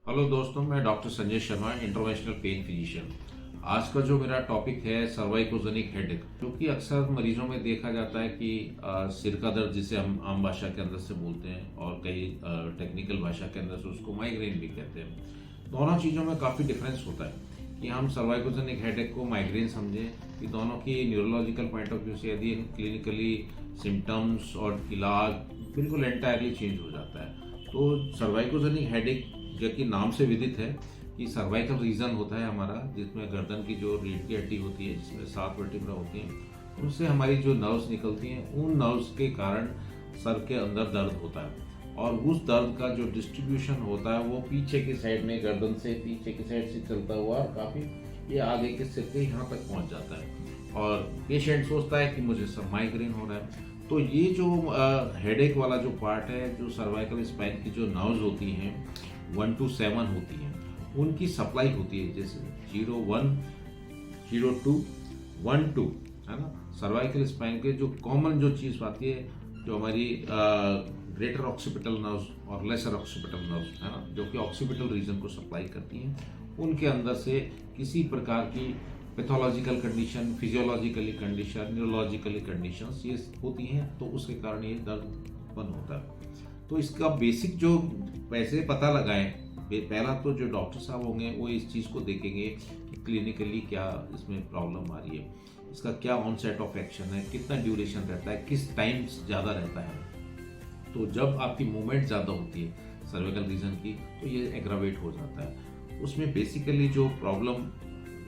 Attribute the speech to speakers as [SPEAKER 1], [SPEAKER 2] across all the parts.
[SPEAKER 1] Hello दोस्तों, मैं doctor Sanjay Sharma, interventional pain physician. आज का जो मेरा टॉपिक है सर्वाइकोजेनिक हेडेक, जो कि अक्सर मरीजों में देखा जाता है कि सिर का दर्द, जिसे हम आम भाषा के अंदर से बोलते हैं और कई टेक्निकल भाषा के अंदर से उसको माइग्रेन भी कहते हैं। दोनों चीज़ों में काफ़ी डिफरेंस होता है कि हम सर्वाइकोजेनिक हेडेक को माइग्रेन समझें कि दोनों की न्यूरोलॉजिकल पॉइंट ऑफ व्यू से यदि क्लिनिकली सिम्टम्स और इलाज बिल्कुल एंटायरली चेंज हो जाता है। तो सर्वाइकोजेनिक हेडेक जो कि नाम से विदित है कि सर्वाइकल रीजन होता है हमारा, जिसमें गर्दन की जो रीढ़ की हड्डी होती है, जिसमें 7 वर्टिब्रा होती हैं, उनसे हमारी जो नर्व्स निकलती हैं, उन नर्व्स के कारण सर के अंदर दर्द होता है और उस दर्द का जो डिस्ट्रीब्यूशन होता है वो पीछे की साइड में, गर्दन से पीछे की साइड से चलता हुआ काफ़ी ये आगे के सिर के यहाँ तक पहुँच जाता है और पेशेंट सोचता है कि मुझे सर माइग्रेन हो रहा है। तो ये जो हेडेक वाला जो पार्ट है, जो सर्वाइकल स्पाइन की जो नर्व्स होती हैं 1 to 7 होती हैं, उनकी सप्लाई होती है, जैसे 0-1, 0-2, 1-2, है ना। सर्वाइकल स्पाइन के जो कॉमन जो चीज़ आती है, जो हमारी ग्रेटर ऑक्सीपिटल नर्व्स और लेसर ऑक्सीपिटल नर्व्स, है ना, जो कि ऑक्सीपिटल रीजन को सप्लाई करती हैं, उनके अंदर से किसी प्रकार की pathological condition, physiologically condition, neurologically conditions ये होती हैं, तो उसके कारण ये दर्द उत्पन्न होता है। तो इसका बेसिक जो पैसे पता लगाएं, पहला तो जो डॉक्टर साहब होंगे वो इस चीज़ को देखेंगे कि क्लिनिकली क्या इसमें प्रॉब्लम आ रही है, इसका क्या ऑनसेट ऑफ एक्शन है, कितना ड्यूरेशन रहता है, किस टाइम ज़्यादा रहता है। तो जब आपकी मूवमेंट ज़्यादा होती है सर्विकल रीजन की, तो ये एग्रावेट हो जाता है। उसमें बेसिकली जो प्रॉब्लम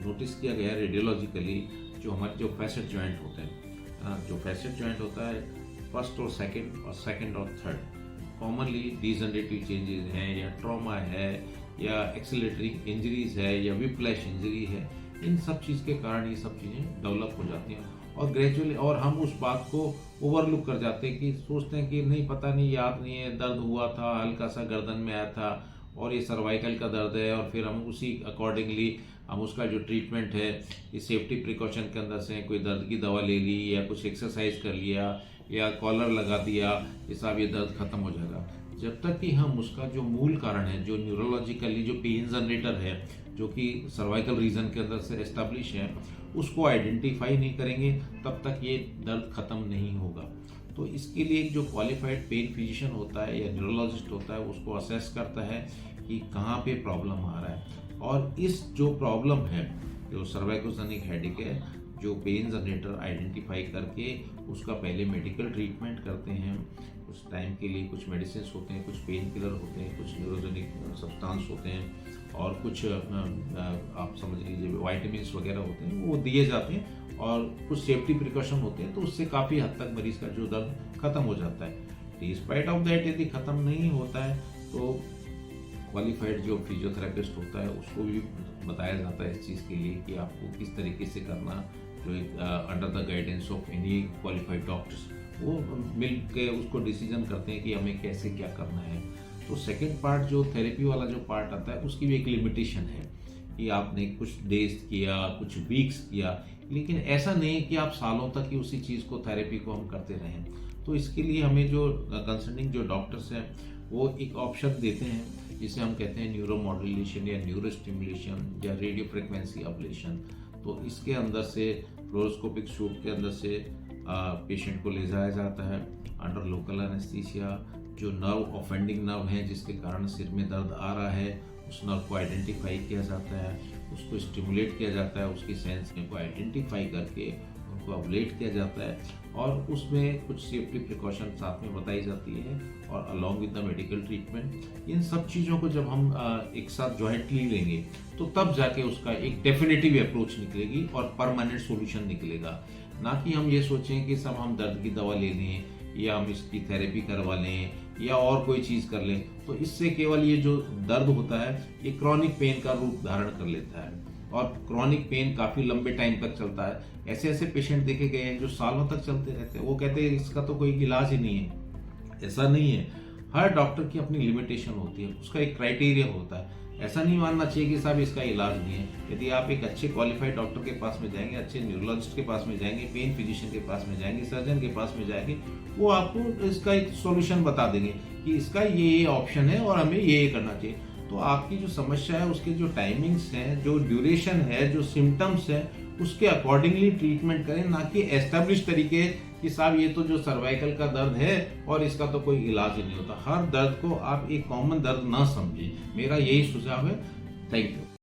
[SPEAKER 1] नोटिस किया गया है रेडियोलॉजिकली, जो हमारे जो फैसेट जॉइंट होते हैं, जो फैसेट जॉइंट होता है फर्स्ट और सेकंड और थर्ड, कॉमनली डिजनरेटिव चेंजेस हैं या ट्रॉमा है या एक्सेलेटरी इंजरीज है या विप्लैश इंजरी है, इन सब चीज़ के कारण ये सब चीज़ें डेवलप हो जाती हैं और ग्रेजुअली, और हम उस बात को ओवरलुक कर जाते हैं कि सोचते हैं कि नहीं, पता नहीं, याद नहीं है, दर्द हुआ था, हल्का सा गर्दन में आया था और ये सर्वाइकल का दर्द है, और फिर हम उसी अकॉर्डिंगली हम उसका जो ट्रीटमेंट है, ये सेफ्टी प्रिकॉशन के अंदर से कोई दर्द की दवा ले ली या कुछ एक्सरसाइज कर लिया या कॉलर लगा दिया, ये सब, ये दर्द खत्म हो जाएगा। जब तक कि हम उसका जो मूल कारण है, जो न्यूरोलॉजिकली जो पेन जनरेटर है, जो कि सर्वाइकल रीजन के अंदर से एस्टेब्लिश है, उसको आइडेंटिफाई नहीं करेंगे, तब तक ये दर्द खत्म नहीं होगा। तो इसके लिए जो क्वालिफाइड पेन फिजिशियन होता है या न्यूरोलॉजिस्ट होता है, उसको असेस करता है कि कहाँ पे प्रॉब्लम आ रहा है, और इस जो प्रॉब्लम है, जो सर्वाइकोजेनिक हेडेक है, जो पेन जनरेटर आइडेंटिफाई करके उसका पहले मेडिकल ट्रीटमेंट करते हैं। कुछ टाइम के लिए कुछ मेडिसिन होते हैं, कुछ पेन किलर होते हैं, कुछ न्यूरोजेनिक सब्सटेंस होते हैं और कुछ आप समझ लीजिए वाइटामिन्स वगैरह होते हैं, वो दिए जाते हैं और कुछ सेफ्टी प्रिकॉशन होते हैं, तो उससे काफ़ी हद तक मरीज का जो दर्द खत्म हो जाता है। डिस्पाइट ऑफ दैट यदि खत्म नहीं होता है तो क्वालिफाइड जो फिजियोथेरेपिस्ट होता है उसको भी बताया जाता है इस चीज़ के लिए कि आपको किस तरीके से करना, जो under the guidance of any qualified doctors, वो मिल के उसको डिसीजन करते हैं कि हमें कैसे क्या करना है। तो सेकेंड पार्ट जो थेरेपी वाला जो पार्ट आता है, उसकी भी एक लिमिटेशन है कि आपने कुछ डेज किया, कुछ वीक्स किया, लेकिन ऐसा नहीं है कि आप सालों तक ही उसी चीज़ को, थेरेपी को हम करते रहें। तो इसके लिए हमें जो कंसर्निंग जो डॉक्टर्स हैं वो एक ऑप्शन देते हैं, जिसे हम कहते हैं न्यूरो मॉड्यूलेशन या न्यूरो स्टिमुलेशन या रेडियो फ्रिक्वेंसी अब्लेशन। तो इसके अंदर से फ्लोरोस्कोपिक शूट के अंदर से पेशेंट को ले जाया जाता है अंडर लोकल एनेस्थीसिया। जो नर्व ऑफेंडिंग नर्व है जिसके कारण सिर में दर्द आ रहा है, उस नर्व को आइडेंटिफाई किया जाता है, उसको स्टिमुलेट किया जाता है, उसकी सेंस को आइडेंटिफाई करके उनको अबलेट किया जाता है और उसमें कुछ सेफ्टी प्रिकॉशन साथ में बताई जाती है और along with the medical treatment. इन सब चीज़ों को जब हम एक साथ जॉइंटली लेंगे तो तब जाके उसका एक डेफिनेटिव अप्रोच निकलेगी और परमानेंट सॉल्यूशन निकलेगा। ना कि हम ये सोचें कि सब हम दर्द की दवा ले लें या हम इसकी थेरेपी करवा लें या और कोई चीज़ कर लें, तो इससे केवल ये जो दर्द होता है ये क्रॉनिक पेन का रूप धारण कर लेता है और क्रॉनिक पेन काफ़ी लंबे टाइम तक चलता है। ऐसे ऐसे पेशेंट देखे गए हैं जो सालों तक चलते रहते हैं। वो कहते हैं इसका तो कोई इलाज ही नहीं है। ऐसा नहीं है, हर डॉक्टर की अपनी लिमिटेशन होती है, उसका एक क्राइटेरिया होता है। ऐसा नहीं मानना चाहिए कि साहब इसका इलाज नहीं है। यदि आप एक अच्छे क्वालिफाइड डॉक्टर के पास में जाएंगे, अच्छे न्यूरोलॉजिस्ट के पास में जाएंगे, पेन फिजिशियन के पास में जाएंगे, सर्जन के पास में जाएंगे, वो आपको इसका एक सॉल्यूशन बता देंगे कि इसका ये ऑप्शन है और हमें ये करना चाहिए। तो आपकी जो समस्या है उसके जो टाइमिंग्स हैं, जो ड्यूरेशन है, जो सिम्टम्स हैं, उसके अकॉर्डिंगली ट्रीटमेंट करें, ना कि एस्टेब्लिश तरीके कि साहब ये तो जो सर्वाइकल का दर्द है और इसका तो कोई इलाज ही नहीं होता। हर दर्द को आप एक कॉमन दर्द ना समझें, मेरा यही सुझाव है। Thank you.